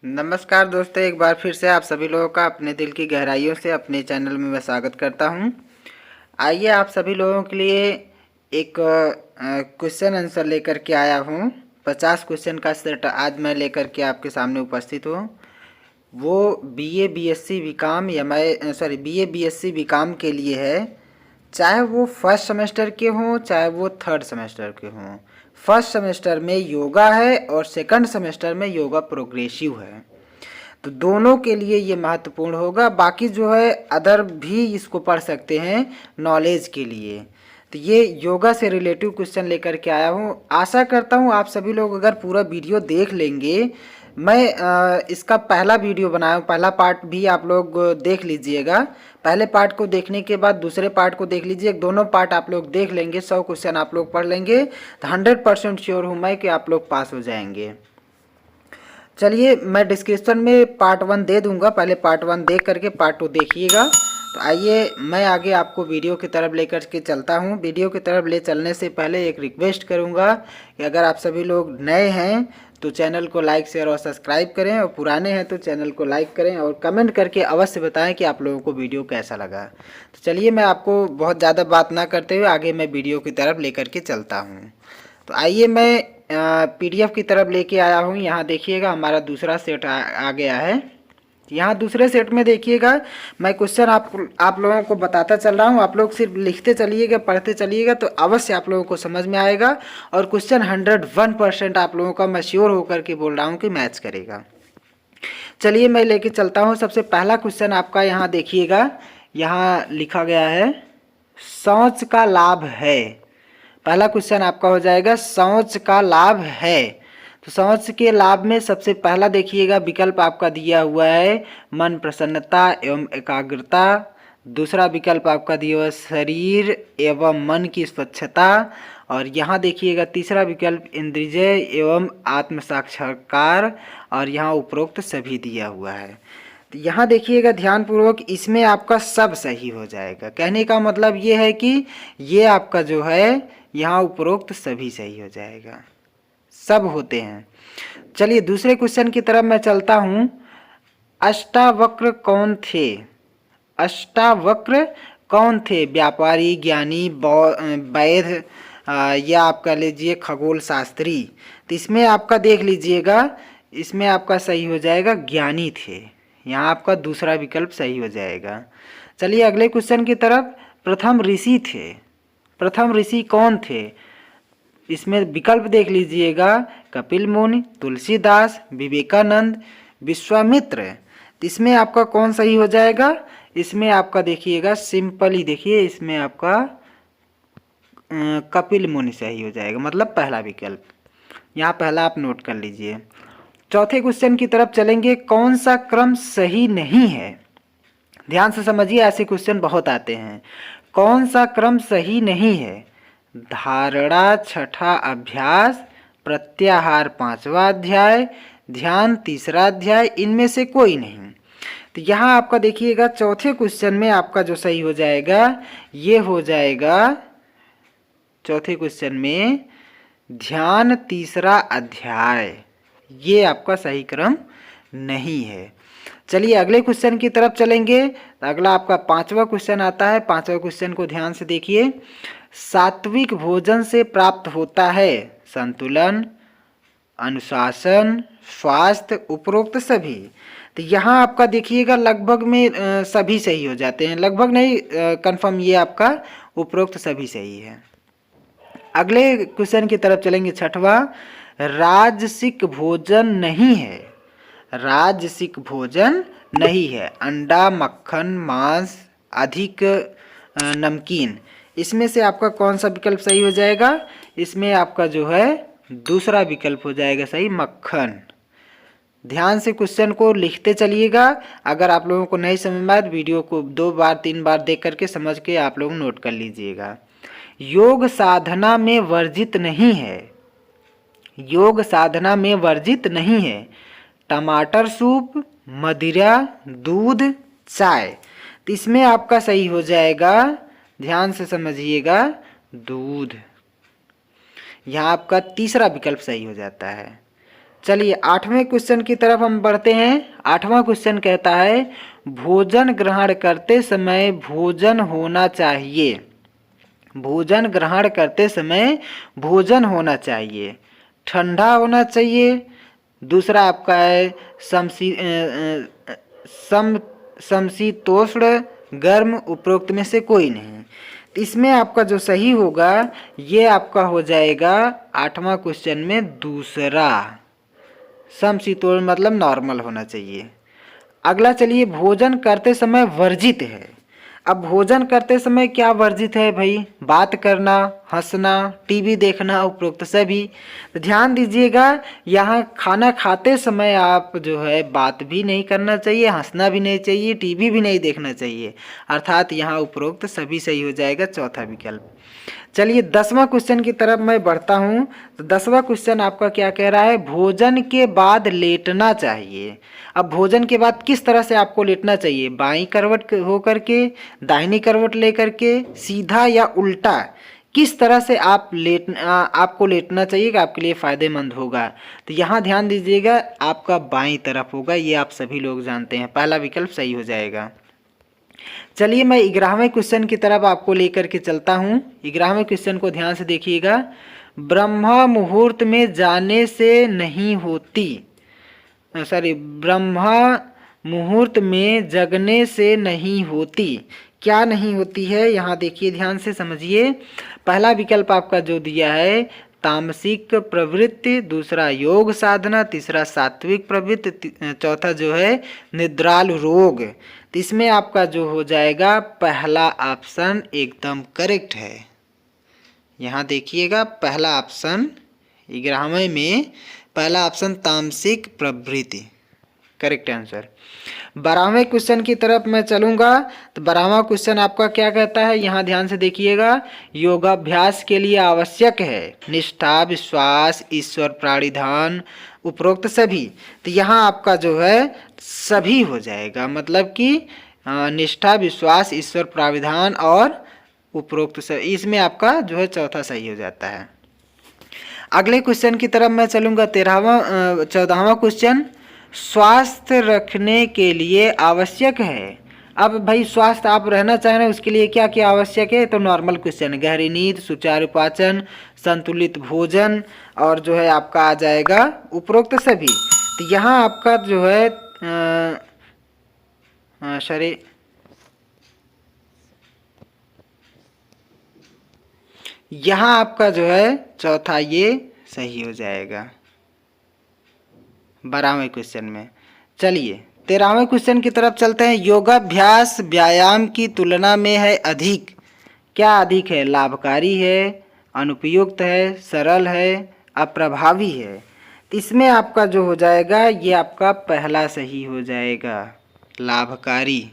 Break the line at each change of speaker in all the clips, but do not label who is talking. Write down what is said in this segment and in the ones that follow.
नमस्कार दोस्तों, एक बार फिर से आप सभी लोगों का अपने दिल की गहराइयों से अपने चैनल में मैं स्वागत करता हूं। आइए आप सभी लोगों के लिए एक क्वेश्चन आंसर लेकर के आया हूं। 50 क्वेश्चन का सेट आज मैं लेकर के आपके सामने उपस्थित हूं। वो BA BSc BCom BA BSc BCom के लिए है, चाहे वो फर्स्ट सेमेस्टर के हों चाहे वो थर्ड सेमेस्टर के हों। फर्स्ट सेमेस्टर में योगा है और सेकंड सेमेस्टर में योगा प्रोग्रेसिव है, तो दोनों के लिए ये महत्वपूर्ण होगा। बाकी जो है अदर भी इसको पढ़ सकते हैं नॉलेज के लिए। तो ये योगा से रिलेटिव क्वेश्चन लेकर के आया हूँ। आशा करता हूँ आप सभी लोग अगर पूरा वीडियो देख लेंगे। मैं इसका पहला वीडियो बनाया हूँ, पहला पार्ट भी आप लोग देख लीजिएगा। पहले पार्ट को देखने के बाद दूसरे पार्ट को देख लीजिए। दोनों पार्ट आप लोग देख लेंगे, 100 क्वेश्चन आप लोग पढ़ लेंगे तो 100% श्योर हूँ मैं कि आप लोग पास हो जाएंगे। चलिए मैं डिस्क्रिप्शन में पार्ट 1 दे दूंगा, पहले पार्ट 1 देख करके पार्ट 2 देखिएगा। तो आइए मैं आगे आपको वीडियो की तरफ लेकर के चलता हूं। वीडियो की तरफ ले चलने से पहले एक रिक्वेस्ट करूंगा कि अगर आप सभी लोग नए हैं तो चैनल को लाइक शेयर और सब्सक्राइब करें, और पुराने हैं तो चैनल को लाइक करें और कमेंट करके अवश्य बताएं कि आप लोगों को वीडियो कैसा लगा। तो चलिए मैं आपको बहुत ज़्यादा बात ना करते हुए आगे मैं वीडियो की तरफ लेकर के चलता हूँ। तो आइए मैं पीडीएफ की तरफ लेके आया हूँ। यहाँ देखिएगा हमारा दूसरा सेट आ गया है। यहाँ दूसरे सेट में देखिएगा मैं क्वेश्चन आप लोगों को बताता चल रहा हूँ। आप लोग सिर्फ लिखते चलिएगा, पढ़ते चलिएगा तो अवश्य आप लोगों को समझ में आएगा, और क्वेश्चन 101% आप लोगों का मैं श्योर होकर के बोल रहा हूँ कि मैच करेगा। चलिए मैं लेके चलता हूँ। सबसे पहला क्वेश्चन आपका यहाँ देखिएगा, यहाँ लिखा गया है शौच का लाभ है। पहला क्वेश्चन आपका हो जाएगा शौच का लाभ है। तो शौच के लाभ में सबसे पहला देखिएगा विकल्प आपका दिया हुआ है मन प्रसन्नता एवं एकाग्रता। दूसरा विकल्प आपका दिया हुआ है शरीर एवं मन की स्वच्छता। और यहाँ देखिएगा तीसरा विकल्प इंद्रिय एवं आत्म साक्षात्कार, और यहाँ उपरोक्त सभी दिया हुआ है। तो यहाँ देखिएगा ध्यानपूर्वक, इसमें आपका सब सही हो जाएगा। कहने का मतलब ये है कि ये आपका जो है यहाँ उपरोक्त सभी सही हो जाएगा, सब होते हैं। चलिए दूसरे क्वेश्चन की तरफ मैं चलता हूँ। अष्टावक्र कौन थे? अष्टावक्र कौन थे? व्यापारी, ज्ञानी, वैद्य या आप कह लीजिए खगोल शास्त्री। तो इसमें आपका देख लीजिएगा, इसमें आपका सही हो जाएगा ज्ञानी थे। यहाँ आपका दूसरा विकल्प सही हो जाएगा। चलिए अगले क्वेश्चन की तरफ। प्रथम ऋषि थे, प्रथम ऋषि कौन थे? इसमें विकल्प देख लीजिएगा कपिल मुनि, तुलसीदास, विवेकानंद, विश्वामित्र। इसमें आपका कौन सही हो जाएगा? इसमें आपका देखिएगा सिंपल ही देखिए, इसमें आपका कपिल मुनि सही हो जाएगा, मतलब पहला विकल्प। यहाँ पहला आप नोट कर लीजिए। चौथे क्वेश्चन की तरफ चलेंगे। कौन सा क्रम सही नहीं है? ध्यान से समझिए, ऐसे क्वेश्चन बहुत आते हैं। कौन सा क्रम सही नहीं है? धारणा छठा अभ्यास, प्रत्याहार पांचवा अध्याय, ध्यान तीसरा अध्याय, इनमें से कोई नहीं। तो यहाँ आपका देखिएगा चौथे क्वेश्चन में आपका जो सही हो जाएगा ये हो जाएगा, चौथे क्वेश्चन में ध्यान तीसरा अध्याय, ये आपका सही क्रम नहीं है। चलिए अगले क्वेश्चन की तरफ चलेंगे। तो अगला आपका पांचवा क्वेश्चन आता है। पांचवा क्वेश्चन को ध्यान से देखिए। सात्विक भोजन से प्राप्त होता है संतुलन, अनुशासन, स्वास्थ्य, उपरोक्त सभी। तो यहाँ आपका देखिएगा लगभग में सभी सही हो जाते हैं, लगभग नहीं कंफर्म, ये आपका उपरोक्त सभी सही है। अगले क्वेश्चन की तरफ चलेंगे। छठवा, राजसिक भोजन नहीं है। राजसिक भोजन नहीं है अंडा, मक्खन, मांस, अधिक नमकीन। इसमें से आपका कौन सा विकल्प सही हो जाएगा? इसमें आपका जो है दूसरा विकल्प हो जाएगा सही, मक्खन। ध्यान से क्वेश्चन को लिखते चलिएगा। अगर आप लोगों को नहीं समझ में आए तो वीडियो को 2 बार 3 बार देख करके समझ के आप लोग नोट कर लीजिएगा। योग साधना में वर्जित नहीं है। योग साधना में वर्जित नहीं है टमाटर सूप, मदिरा, दूध, चाय। तो इसमें आपका सही हो जाएगा, ध्यान से समझिएगा, दूध। यहाँ आपका तीसरा विकल्प सही हो जाता है। चलिए 8वें क्वेश्चन की तरफ हम बढ़ते हैं। 8वां क्वेश्चन कहता है भोजन ग्रहण करते समय भोजन होना चाहिए। भोजन ग्रहण करते समय भोजन होना चाहिए, ठंडा होना चाहिए। दूसरा आपका है समशीतोष्ण, गर्म, उपरोक्त में से कोई नहीं। तो इसमें आपका जो सही होगा ये आपका हो जाएगा 8वां क्वेश्चन में दूसरा, समशीतोष्ण मतलब नॉर्मल होना चाहिए। अगला चलिए भोजन करते समय वर्जित है। अब भोजन करते समय क्या वर्जित है भाई? बात करना, हंसना, टीवी देखना, उपरोक्त सभी। तो ध्यान दीजिएगा यहाँ खाना खाते समय आप जो है बात भी नहीं करना चाहिए, हंसना भी नहीं चाहिए, टीवी भी नहीं देखना चाहिए, अर्थात यहाँ उपरोक्त सभी सही हो जाएगा, चौथा विकल्प। चलिए 10वां क्वेश्चन की तरफ मैं बढ़ता हूँ। तो 10वां क्वेश्चन आपका क्या कह रहा है? भोजन के बाद लेटना चाहिए। अब भोजन के बाद किस तरह से आपको लेटना चाहिए? बाईं करवट होकर के, दाहिनी करवट लेकर के, सीधा या उल्टा, किस तरह से आपको लेटना चाहिए कि आपके लिए फायदेमंद होगा? तो यहाँ ध्यान दीजिएगा आपका बाईं तरफ होगा, ये आप सभी लोग जानते हैं, पहला विकल्प सही हो जाएगा। चलिए मैं 11वें क्वेश्चन की तरफ आपको लेकर के चलता हूँ। 11वें क्वेश्चन को ध्यान से देखिएगा। ब्रह्म मुहूर्त में जाने से नहीं होती, ब्रह्मा मुहूर्त में जगने से नहीं होती। क्या नहीं होती है? यहाँ देखिए ध्यान से समझिए। पहला विकल्प आपका जो दिया है तामसिक प्रवृत्ति, दूसरा योग साधना, तीसरा सात्विक प्रवृत्ति, चौथा जो है निद्रालु रोग। तो इसमें आपका जो हो जाएगा पहला ऑप्शन एकदम करेक्ट है। यहाँ देखिएगा पहला ऑप्शन 11वें में पहला ऑप्शन तामसिक प्रवृत्ति, करेक्ट आंसर। 12वें क्वेश्चन की तरफ मैं चलूंगा। तो 12वां क्वेश्चन आपका क्या कहता है? यहाँ ध्यान से देखिएगा। योगाभ्यास के लिए आवश्यक है निष्ठा, विश्वास, ईश्वर प्राणिधान, उपरोक्त सभी। तो यहाँ आपका जो है सभी हो जाएगा, मतलब कि निष्ठा, विश्वास, ईश्वर प्राविधान और उपरोक्त सभी, इसमें आपका जो है चौथा सही हो जाता है। अगले क्वेश्चन की तरफ मैं चलूंगा। 14वां क्वेश्चन स्वास्थ्य रखने के लिए आवश्यक है। अब भाई स्वास्थ्य आप रहना चाह रहे हैं उसके लिए क्या क्या आवश्यक है? तो नॉर्मल क्वेश्चन, गहरी नींद, सुचारू पाचन, संतुलित भोजन और जो है आपका आ जाएगा उपरोक्त सभी। तो यहाँ आपका जो है यहाँ आपका जो है चौथा ये सही हो जाएगा 12वें क्वेश्चन में। चलिए 13वें क्वेश्चन की तरफ चलते हैं। योगाभ्यास व्यायाम की तुलना में है अधिक। क्या अधिक है? लाभकारी है, अनुपयुक्त है, सरल है, अप्रभावी है। इसमें आपका जो हो जाएगा ये आपका पहला सही हो जाएगा, लाभकारी।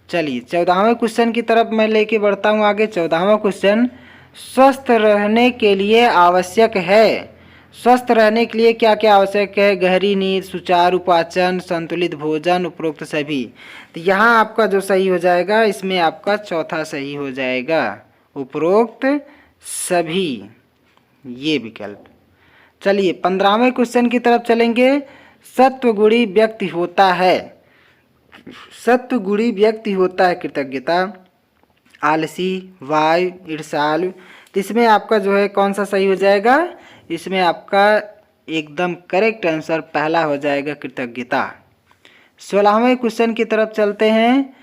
चलिए 14वें क्वेश्चन की तरफ मैं लेके बढ़ता हूँ आगे। 14वां क्वेश्चन स्वस्थ रहने के लिए आवश्यक है। स्वस्थ रहने के लिए क्या क्या आवश्यक है? गहरी नींद, सुचारू पाचन, संतुलित भोजन, उपरोक्त सभी। तो यहाँ आपका जो सही हो जाएगा इसमें आपका चौथा सही हो जाएगा, उपरोक्त सभी, ये विकल्प। चलिए 15वें क्वेश्चन की तरफ चलेंगे। सत्वगुणी व्यक्ति होता है, सत्वगुणी व्यक्ति होता है कृतज्ञता, आलसी, वायु, ईर्ष्यालु। इसमें आपका जो है कौन सा सही हो जाएगा? इसमें आपका एकदम करेक्ट आंसर पहला हो जाएगा, कृतज्ञता। 16वें क्वेश्चन की तरफ चलते हैं।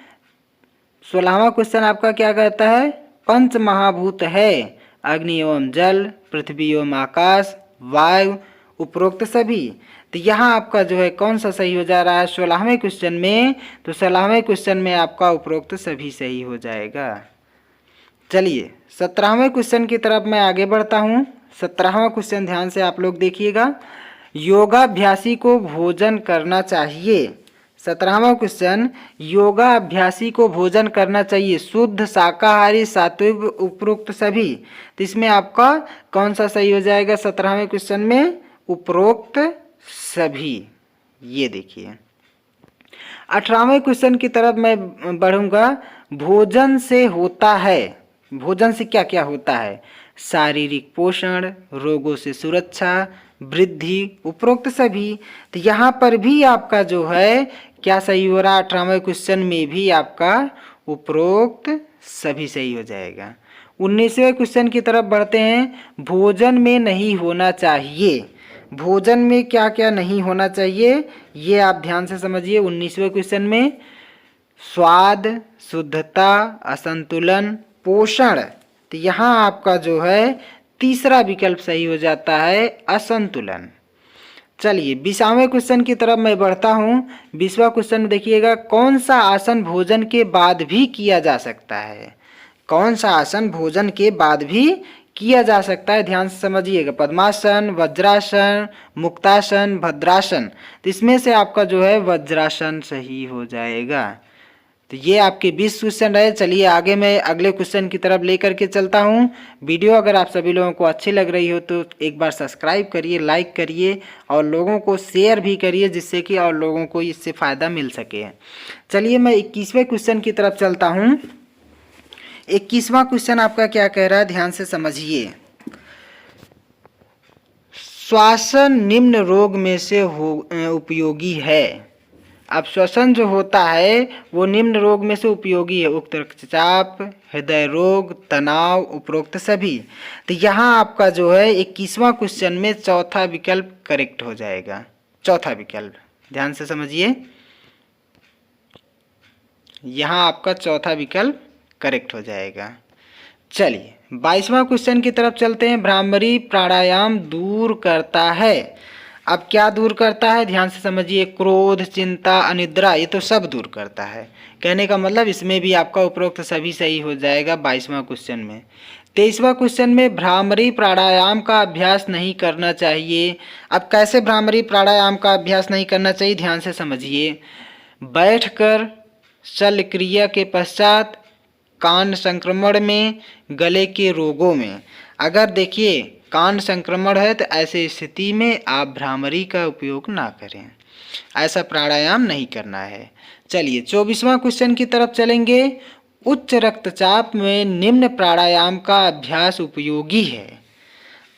16वां क्वेश्चन आपका क्या कहता है? पंच महाभूत है अग्नि एवं जल, पृथ्वी एवं आकाश, वायु, उपरोक्त सभी। तो यहाँ आपका जो है कौन सा सही हो जा रहा है 16वें क्वेश्चन में? तो 16वें क्वेश्चन में आपका उपरोक्त सभी सही हो जाएगा। चलिए 17वें क्वेश्चन की तरफ मैं आगे बढ़ता हूँ। 17वां क्वेश्चन ध्यान से आप लोग देखिएगा। योगाभ्यासी को भोजन करना चाहिए। 17वां क्वेश्चन, योगाभ्यासी को भोजन करना चाहिए शुद्ध, शाकाहारी, सात्विक, उपरोक्त सभी। तो इसमें आपका कौन सा सही हो जाएगा 17वें क्वेश्चन में? उपरोक्त सभी, ये देखिए। 18वें क्वेश्चन की तरफ मैं बढ़ूंगा। भोजन से होता है, भोजन से क्या क्या होता है? शारीरिक पोषण, रोगों से सुरक्षा, वृद्धि, उपरोक्त सभी। तो यहाँ पर भी आपका जो है क्या सही हो रहा है, 18वें क्वेश्चन में भी आपका उपरोक्त सभी सही हो जाएगा। 19वें क्वेश्चन की तरफ बढ़ते हैं। भोजन में नहीं होना चाहिए। भोजन में क्या क्या नहीं होना चाहिए ये आप ध्यान से समझिए। 19वें क्वेश्चन में स्वाद, शुद्धता, असंतुलन, पोषण। तो यहाँ आपका जो है तीसरा विकल्प सही हो जाता है, असंतुलन। चलिए 20वें क्वेश्चन की तरफ मैं बढ़ता हूँ। 20वां क्वेश्चन में देखिएगा, कौन सा आसन भोजन के बाद भी किया जा सकता है। कौन सा आसन भोजन के बाद भी किया जा सकता है, ध्यान से समझिएगा। पद्मासन, वज्रासन, मुक्तासन, भद्रासन। तो इसमें से आपका जो है वज्रासन सही हो जाएगा। तो ये आपके 20 क्वेश्चन रहे। चलिए आगे मैं अगले क्वेश्चन की तरफ लेकर के चलता हूँ। वीडियो अगर आप सभी लोगों को अच्छी लग रही हो तो एक बार सब्सक्राइब करिए, लाइक करिए और लोगों को शेयर भी करिए, जिससे कि और लोगों को इससे फ़ायदा मिल सके। चलिए मैं 21वें क्वेश्चन की तरफ चलता हूँ। 21वां क्वेश्चन आपका क्या कह रहा है, ध्यान से समझिए। श्वसन निम्न रोग में से उपयोगी है। अब श्वसन जो होता है वो निम्न रोग में से उपयोगी है। उक्त रक्तचाप, हृदय रोग, तनाव, उपरोक्त सभी। तो यहाँ आपका जो है 21वां क्वेश्चन में चौथा विकल्प करेक्ट हो जाएगा। चौथा विकल्प ध्यान से समझिए, यहाँ आपका चौथा विकल्प करेक्ट हो जाएगा। चलिए 22वां क्वेश्चन की तरफ चलते हैं। भ्रामरी प्राणायाम दूर करता है। अब क्या दूर करता है, ध्यान से समझिए। क्रोध, चिंता, अनिद्रा, ये तो सब दूर करता है। कहने का मतलब इसमें भी आपका उपरोक्त सभी सही हो जाएगा 22वां क्वेश्चन में। 23वां क्वेश्चन में भ्रामरी प्राणायाम का अभ्यास नहीं करना चाहिए। अब कैसे भ्रामरी प्राणायाम का अभ्यास नहीं करना चाहिए, ध्यान से समझिए। बैठकर, शल्य क्रिया के पश्चात, कान संक्रमण में, गले के रोगों में। अगर देखिए कान संक्रमण है तो ऐसे स्थिति में आप भ्रामरी का उपयोग ना करें, ऐसा प्राणायाम नहीं करना है। चलिए 24वां क्वेश्चन की तरफ चलेंगे। उच्च रक्तचाप में निम्न प्राणायाम का अभ्यास उपयोगी है।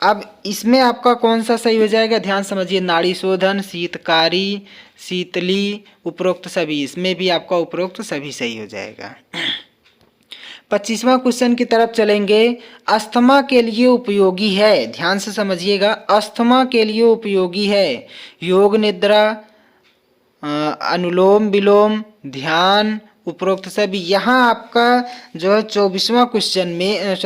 अब इसमें आपका कौन सा सही हो जाएगा, ध्यान समझिए। नाड़ी शोधन, शीतकारी, शीतली, उपरोक्त सभी। इसमें भी आपका उपरोक्त सभी सही हो जाएगा। 25वां क्वेश्चन की तरफ चलेंगे। अस्थमा के लिए उपयोगी है, ध्यान से समझिएगा। अस्थमा के लिए उपयोगी है योग निद्रा, अनुलोम विलोम, ध्यान, उपरोक्त सभी। यहाँ आपका जो है 24वां क्वेश्चन में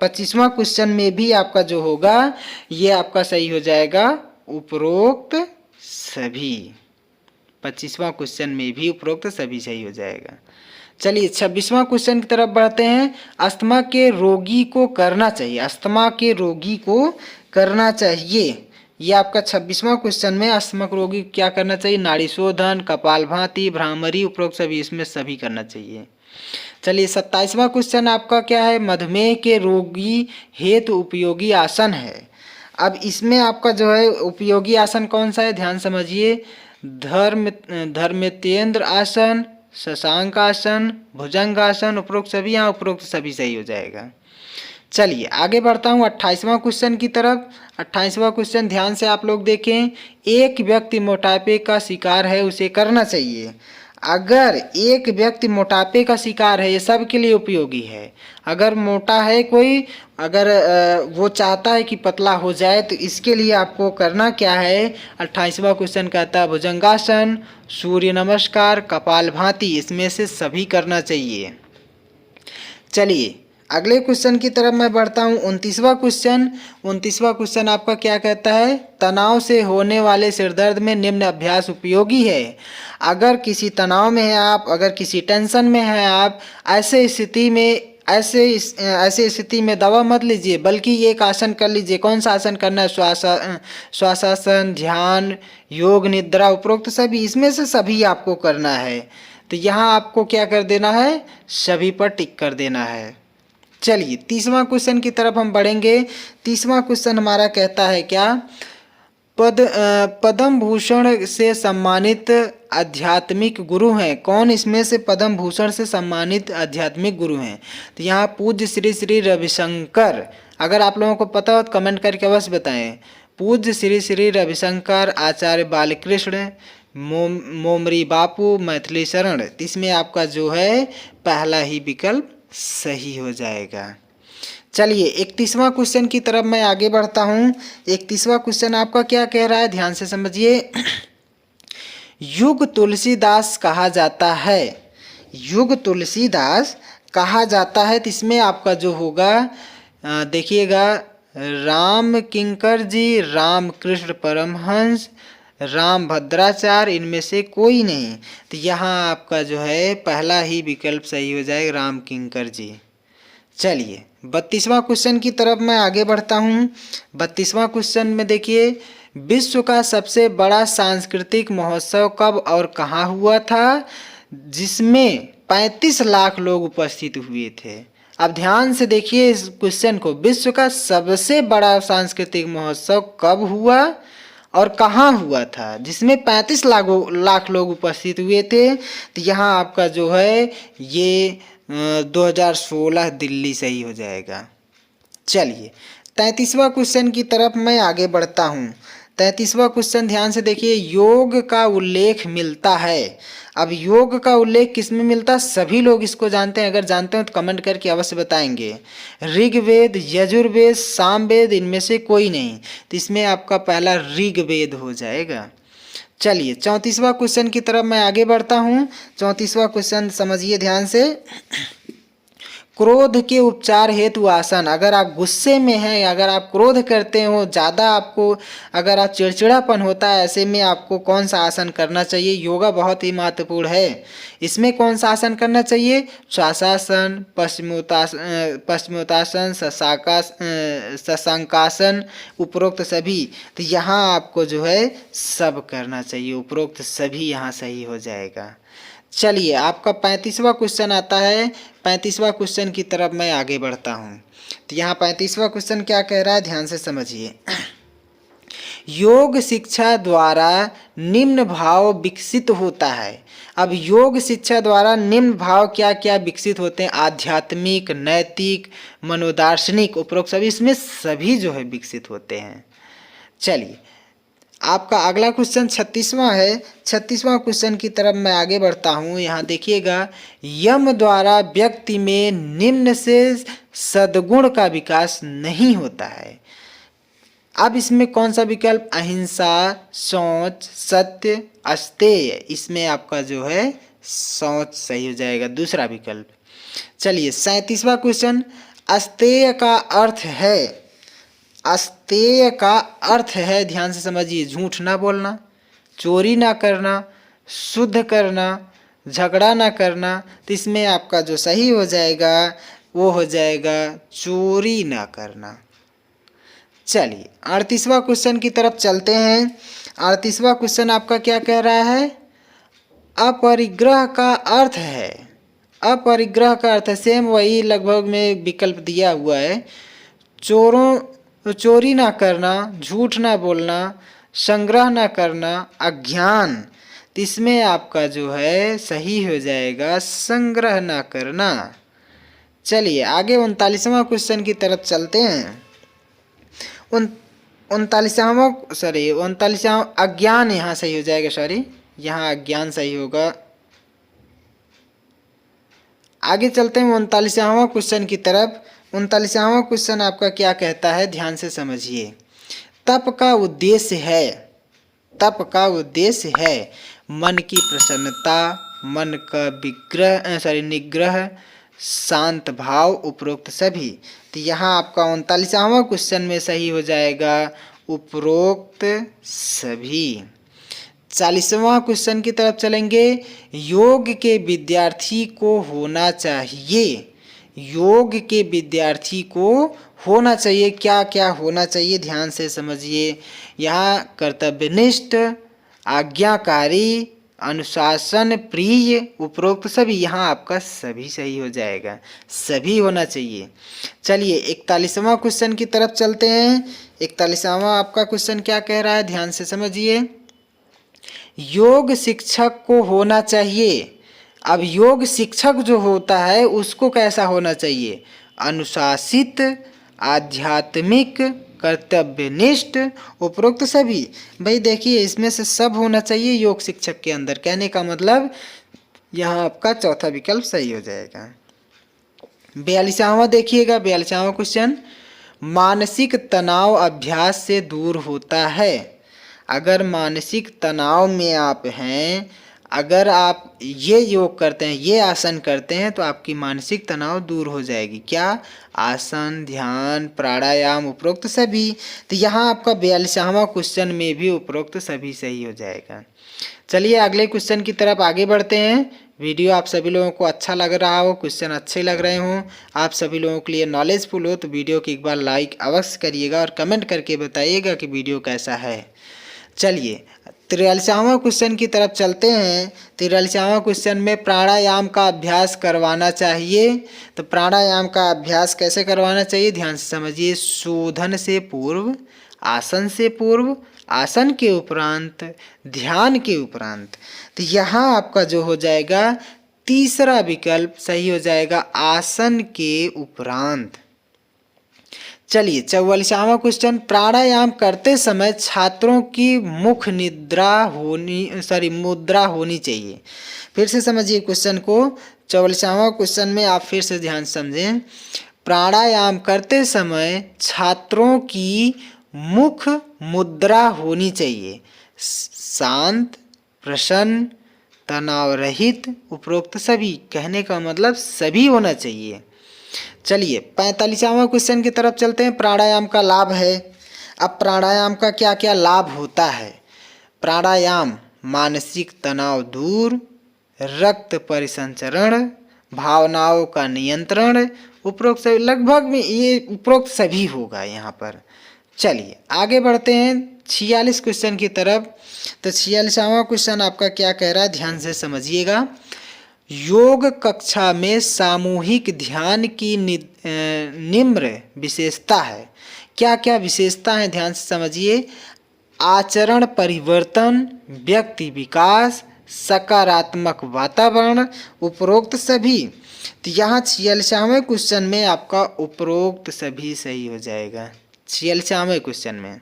25वां क्वेश्चन में भी आपका जो होगा ये आपका सही हो जाएगा, उपरोक्त सभी। 25वां क्वेश्चन में भी उपरोक्त सभी सही हो जाएगा। चलिए 26वां क्वेश्चन की तरफ बढ़ते हैं। अस्थमा के रोगी को करना चाहिए। अस्थमा के रोगी को करना चाहिए, ये आपका 26वां क्वेश्चन में अस्थमा रोगी क्या करना चाहिए। नाड़ी शोधन, कपालभाति, भ्रामरी, उपरोक्त सभी। इसमें सभी करना चाहिए। चलिए 27वां क्वेश्चन आपका क्या है, मधुमेह के रोगी हेतु उपयोगी आसन है। अब इसमें आपका जो है उपयोगी आसन कौन सा है, ध्यान समझिए। धर्मेंद्र आसन, शशांक आसन, भुजंग आसन, उपरोक्त सभी। यहाँ उपरोक्त सभी सही हो जाएगा। चलिए आगे बढ़ता हूँ 28वां क्वेश्चन की तरफ। 28वां क्वेश्चन ध्यान से आप लोग देखें। एक व्यक्ति मोटापे का शिकार है, उसे करना चाहिए। अगर एक व्यक्ति मोटापे का शिकार है, ये सब के लिए उपयोगी है। अगर मोटा है कोई, अगर वो चाहता है कि पतला हो जाए, तो इसके लिए आपको करना क्या है। 28वां क्वेश्चन कहता है भुजंगासन, सूर्य नमस्कार, कपालभाति। इसमें से सभी करना चाहिए। चलिए अगले क्वेश्चन की तरफ मैं बढ़ता हूँ। 29वां क्वेश्चन। 29वां क्वेश्चन आपका क्या कहता है, तनाव से होने वाले सिरदर्द में निम्न अभ्यास उपयोगी है। अगर किसी तनाव में है आप, अगर किसी टेंशन में है आप, ऐसे स्थिति में दवा मत लीजिए, बल्कि एक आसन कर लीजिए। कौन सा आसन करना है, श्वासासन, ध्यान, योग निद्रा, उपरोक्त सभी। इसमें से सभी आपको करना है। तो यहाँ आपको क्या कर देना है, सभी पर टिक कर देना है। चलिए 30वां क्वेश्चन की तरफ हम बढ़ेंगे। 30वां क्वेश्चन हमारा कहता है क्या, पद्म भूषण से सम्मानित आध्यात्मिक गुरु हैं। कौन इसमें से पद्म भूषण से सम्मानित आध्यात्मिक गुरु हैं। तो यहाँ पूज्य श्री श्री रविशंकर। अगर आप लोगों को पता हो तो कमेंट करके अवश्य बताएं। पूज्य श्री श्री रविशंकर आचार्य बालकृष्ण मोमरी बापू मैथिली शरण। इसमें आपका जो है पहला ही विकल्प सही हो जाएगा। चलिए 31वां क्वेश्चन की तरफ मैं आगे बढ़ता हूँ। 31वां क्वेश्चन आपका क्या कह रहा है, ध्यान से समझिए। युग तुलसीदास कहा जाता है, युग तुलसीदास कहा जाता है। तो इसमें आपका जो होगा देखिएगा, राम किंकर जी, रामकृष्ण परमहंस, राम भद्राचार्य, इनमें से कोई नहीं। तो यहाँ आपका जो है पहला ही विकल्प सही हो जाएगा, राम किंकर जी। चलिए 32वां क्वेश्चन की तरफ मैं आगे बढ़ता हूँ। 32वां क्वेश्चन में देखिए, विश्व का सबसे बड़ा सांस्कृतिक महोत्सव कब और कहाँ हुआ था, जिसमें 35 लाख लोग उपस्थित हुए थे। अब ध्यान से देखिए इस क्वेश्चन को, विश्व का सबसे बड़ा सांस्कृतिक महोत्सव कब हुआ और कहाँ हुआ था, जिसमें 35 लाख लोग उपस्थित हुए थे। तो यहाँ आपका जो है ये 2016 दिल्ली सही हो जाएगा। चलिए 33वां क्वेश्चन की तरफ मैं आगे बढ़ता हूँ। 33वां क्वेश्चन ध्यान से देखिए, योग का उल्लेख मिलता है। अब योग का उल्लेख किस में मिलता है, सभी लोग इसको जानते हैं। अगर जानते हो तो कमेंट करके अवश्य बताएंगे। ऋग्वेद, यजुर्वेद, सामवेद, इनमें से कोई नहीं। तो इसमें आपका पहला ऋग्वेद हो जाएगा। चलिए 34वां क्वेश्चन की तरफ मैं आगे बढ़ता हूँ। 34वां क्वेश्चन समझिए ध्यान से। क्रोध के उपचार हेतु आसन। अगर आप गुस्से में हैं, अगर आप क्रोध करते हो ज़्यादा, आपको अगर आप चिड़चिड़ापन होता है, ऐसे में आपको कौन सा आसन करना चाहिए। योगा बहुत ही महत्वपूर्ण है। इसमें कौन सा आसन करना चाहिए, श्वासासन, पश्चिमोत्तासन, शशांकासन, उपरोक्त सभी। तो यहाँ आपको जो है सब करना चाहिए, उपरोक्त सभी यहाँ सही हो जाएगा। चलिए आपका 35वां क्वेश्चन आता है। 35वां क्वेश्चन की तरफ मैं आगे बढ़ता हूँ। तो यहाँ 35वां क्वेश्चन क्या कह रहा है, ध्यान से समझिए। योग शिक्षा द्वारा निम्न भाव विकसित होता है। अब योग शिक्षा द्वारा निम्न भाव क्या क्या विकसित होते हैं, आध्यात्मिक, नैतिक, मनोदार्शनिक, उपरोक्त सभी, इसमें सभी जो है विकसित होते हैं। चलिए आपका अगला क्वेश्चन 36वां है। 36वां क्वेश्चन की तरफ मैं आगे बढ़ता हूँ। यहाँ देखिएगा, यम द्वारा व्यक्ति में निम्न से सद्गुण का विकास नहीं होता है। अब इसमें कौन सा विकल्प, अहिंसा, शौच, सत्य, अस्तेय। इसमें आपका जो है शौच सही हो जाएगा, दूसरा विकल्प। चलिए 37वां क्वेश्चन, अस्तेय का अर्थ है, अस्तेय का अर्थ है, ध्यान से समझिए, झूठ ना बोलना, चोरी ना करना, शुद्ध करना, झगड़ा ना करना। तो इसमें आपका जो सही हो जाएगा वो हो जाएगा चोरी ना करना। चलिए 38वां क्वेश्चन की तरफ चलते हैं। 38वां क्वेश्चन आपका क्या कह रहा है, अपरिग्रह का अर्थ है। अपरिग्रह का अर्थ है, सेम वही लगभग में विकल्प दिया हुआ है। चोरी ना करना, झूठ ना बोलना, संग्रह ना करना, अज्ञान। तो इसमें आपका जो है सही हो जाएगा संग्रह ना करना। चलिए आगे 39वां क्वेश्चन की तरफ चलते हैं। 39वां अज्ञान यहाँ सही हो जाएगा, सॉरी यहाँ अज्ञान सही होगा। आगे चलते हैं 39वां क्वेश्चन की तरफ। 39वां क्वेश्चन आपका क्या कहता है, ध्यान से समझिए। तप का उद्देश्य है, तप का उद्देश्य है मन की प्रसन्नता, मन का निग्रह, शांत भाव, उपरोक्त सभी। तो यहाँ आपका 39वां क्वेश्चन में सही हो जाएगा उपरोक्त सभी। 40वां क्वेश्चन की तरफ चलेंगे। योग के विद्यार्थी को होना चाहिए, योग के विद्यार्थी को होना चाहिए, क्या क्या होना चाहिए, ध्यान से समझिए। यहाँ कर्तव्यनिष्ठ, आज्ञाकारी, अनुशासन प्रिय, उपरोक्त सभी। यहाँ आपका सभी सही हो जाएगा, सभी होना चाहिए। चलिए 41वां क्वेश्चन की तरफ चलते हैं। 41वां आपका क्वेश्चन क्या कह रहा है, ध्यान से समझिए। योग शिक्षक को होना चाहिए। अब योग शिक्षक जो होता है उसको कैसा होना चाहिए, अनुशासित, आध्यात्मिक, कर्तव्यनिष्ठ, उपरोक्त सभी। भाई देखिए इसमें से सब होना चाहिए योग शिक्षक के अंदर। कहने का मतलब यहाँ आपका चौथा विकल्प सही हो जाएगा। 42वां देखिएगा, 42वां क्वेश्चन, मानसिक तनाव अभ्यास से दूर होता है। अगर मानसिक तनाव में आप हैं, अगर आप ये योग करते हैं, ये आसन करते हैं, तो आपकी मानसिक तनाव दूर हो जाएगी। क्या? आसन, ध्यान, प्राणायाम, उपरोक्त सभी। तो यहाँ आपका 42वां क्वेश्चन में भी उपरोक्त सभी सही हो जाएगा। चलिए अगले क्वेश्चन की तरफ आगे बढ़ते हैं। वीडियो आप सभी लोगों को अच्छा लग रहा हो, क्वेश्चन अच्छे लग रहे हों, आप सभी लोगों के लिए नॉलेजफुल हो, तो वीडियो को एक बार लाइक अवश्य करिएगा और कमेंट करके बताइएगा कि वीडियो कैसा है। चलिए 43वां क्वेश्चन की तरफ चलते हैं। 43वां क्वेश्चन में प्राणायाम का अभ्यास करवाना चाहिए। तो प्राणायाम का अभ्यास कैसे करवाना चाहिए, ध्यान से समझिए। शोधन से पूर्व, आसन से पूर्व, आसन के उपरांत, ध्यान के उपरांत। तो यहाँ आपका जो हो जाएगा तीसरा विकल्प सही हो जाएगा, आसन के उपरांत। चलिए 44वां क्वेश्चन, प्राणायाम करते समय छात्रों की मुद्रा होनी चाहिए। फिर से समझिए क्वेश्चन को। 44वां क्वेश्चन में आप फिर से ध्यान समझें। प्राणायाम करते समय छात्रों की मुख मुद्रा होनी चाहिए। शांत, प्रसन्न, तनाव रहित, उपरोक्त सभी। कहने का मतलब सभी होना चाहिए। चलिए 45वां क्वेश्चन की तरफ चलते हैं। प्राणायाम का लाभ है। अब प्राणायाम का क्या क्या लाभ होता है। प्राणायाम मानसिक तनाव दूर, रक्त परिसंचरण, भावनाओं का नियंत्रण, उपरोक्त सभी। लगभग में ये उपरोक्त सभी होगा यहाँ पर। चलिए आगे बढ़ते हैं 46 क्वेश्चन की तरफ। तो 46वां क्वेश्चन आपका क्या कह रहा है, ध्यान से समझिएगा। योग कक्षा में सामूहिक ध्यान की निम्न विशेषता है। क्या क्या विशेषता है, ध्यान से समझिए। आचरण परिवर्तन, व्यक्ति विकास, सकारात्मक वातावरण, उपरोक्त सभी। तो यहाँ 46वें क्वेश्चन में आपका उपरोक्त सभी सही हो जाएगा। 46वें क्वेश्चन में।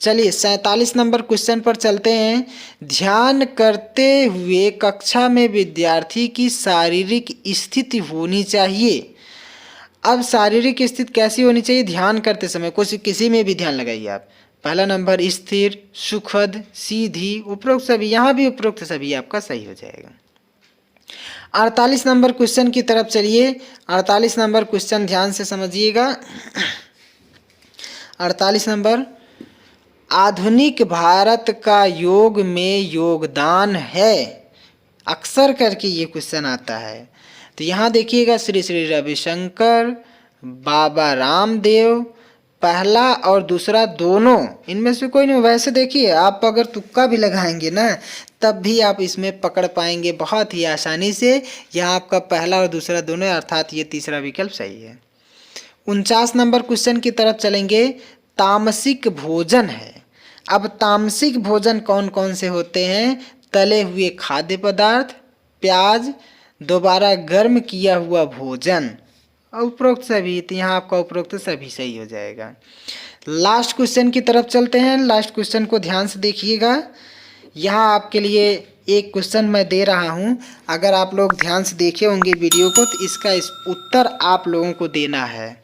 चलिए 47 नंबर क्वेश्चन पर चलते हैं। ध्यान करते हुए कक्षा में विद्यार्थी की शारीरिक स्थिति होनी चाहिए। अब शारीरिक स्थिति कैसी होनी चाहिए, ध्यान करते समय कुछ किसी में भी ध्यान लगाइए आप। पहला नंबर स्थिर, सुखद, सीधी, उपरोक्त सभी। यहाँ भी उपरोक्त सभी आपका सही हो जाएगा। 48 नंबर क्वेश्चन की तरफ चलिए। 48 नंबर क्वेश्चन ध्यान से समझिएगा। 48 नंबर, आधुनिक भारत का योग में योगदान है। अक्सर करके ये क्वेश्चन आता है। तो यहाँ देखिएगा, श्री श्री रविशंकर, बाबा रामदेव, पहला और दूसरा दोनों, इनमें से कोई नहीं। वैसे देखिए आप अगर तुक्का भी लगाएंगे ना, तब भी आप इसमें पकड़ पाएंगे बहुत ही आसानी से। यहाँ आपका पहला और दूसरा दोनों, अर्थात ये तीसरा विकल्प सही है। 49 नंबर क्वेश्चन की तरफ चलेंगे। तामसिक भोजन है। अब तामसिक भोजन कौन कौन से होते हैं, तले हुए खाद्य पदार्थ, प्याज, दोबारा गर्म किया हुआ भोजन, उपरोक्त सभी। तो यहाँ आपका उपरोक्त सभी सही हो जाएगा। लास्ट क्वेश्चन की तरफ चलते हैं। लास्ट क्वेश्चन को ध्यान से देखिएगा। यहाँ आपके लिए एक क्वेश्चन मैं दे रहा हूँ। अगर आप लोग ध्यान से देखे होंगे वीडियो को, तो इसका उत्तर आप लोगों को देना है।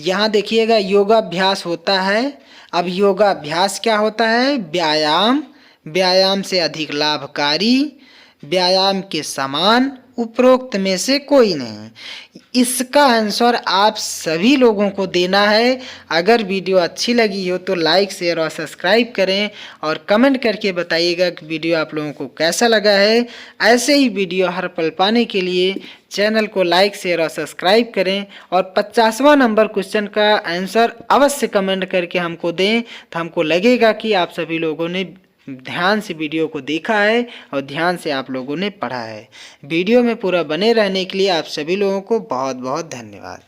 यहाँ देखिएगा, योगाभ्यास होता है। अब योगाभ्यास क्या होता है, व्यायाम, व्यायाम से अधिक लाभकारी, व्यायाम के समान, उपरोक्त में से कोई नहीं। इसका आंसर आप सभी लोगों को देना है। अगर वीडियो अच्छी लगी हो तो लाइक, शेयर और सब्सक्राइब करें और कमेंट करके बताइएगा कि वीडियो आप लोगों को कैसा लगा है। ऐसे ही वीडियो हर पल पाने के लिए चैनल को लाइक, शेयर और सब्सक्राइब करें और 50वां नंबर क्वेश्चन का आंसर अवश्य कमेंट करके हमको दें, तो हमको लगेगा कि आप सभी लोगों ने ध्यान से वीडियो को देखा है और ध्यान से आप लोगों ने पढ़ा है। वीडियो में पूरा बने रहने के लिए आप सभी लोगों को बहुत बहुत धन्यवाद।